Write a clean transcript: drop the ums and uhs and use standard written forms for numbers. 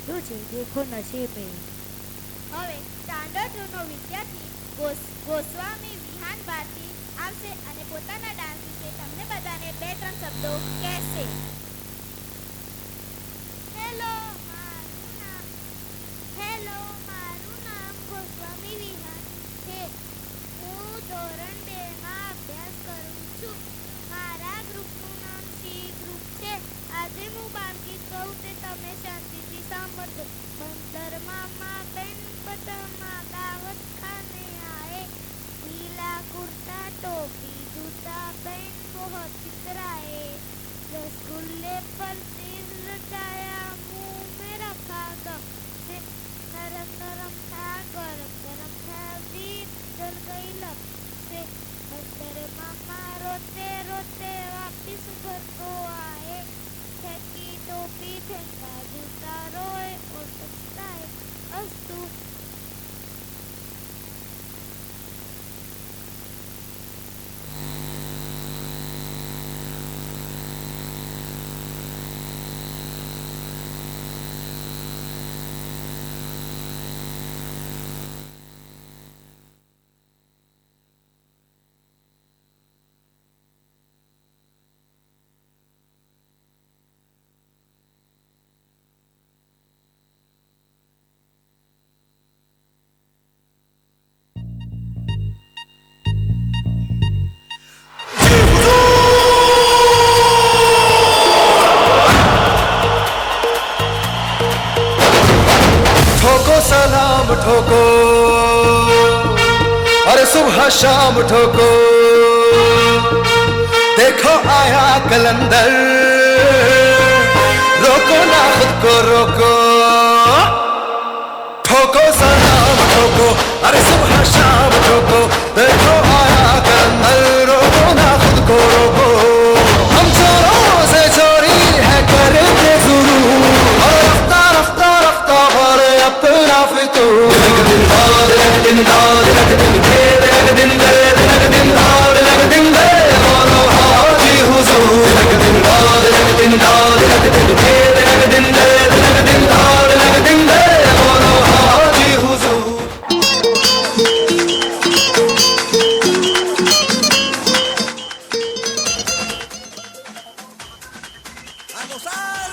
લખ્યું છે દેખો નસીબે. હવે સ્ટાન્ડર્ડ 2 નો વિદ્યાર્થી ગોસ્વામી વિહાન ભારતી આવશે અને પોતાના ડાન્સ વિશે તમને બધાને 2-3 શબ્દો કહેશે. હેલો મારું નામ ગોસ્વામી વિહાન છે. હું ધોરણ 2 માં અભ્યાસ કરું છું. મારા ગ્રુપનું નામ સી ગ્રુપ છે. આજે હું બાળગીત કહું તે તમે શાંતિથી સાંભળજો. બંદર મામા બેન બધામાં દાવત ખાને આए. पीला कुर्ता टोपी जूता पहन बहुत चितराए. रसगुल्ले पर तिल लटाया मुंह में रखा गम से. नरम नरम था गरम गरम था जीभ जल गई लब से. बंदर मामा रोते रोते वापिस घर को आए. फेंकी टोपी फेंका जूता रोए और पछताए. अस्तु. ठोको सलाम ठोको, अरे सुबह शाम ठोको. देखो आया कलंदर, रोको ना खुद को रोको. ठोको सलाम ठोको, अरे सुबह शाम ठोको. देखो आया कलंदर, रोको ना खुद को रोको. हम चोरों से चोरी है करते शुरू, और रफ्ता रफ्ता रफ्ता भरे अपना फितूर. दिन रात दिन रात दिन खेल दिन दे दिन रात दिन दे बोलो हाजी हुजूर. दिन रात दिन खेल दिन दे दिन रात दिन दे बोलो हाजी हुजूर. ¡A gozar!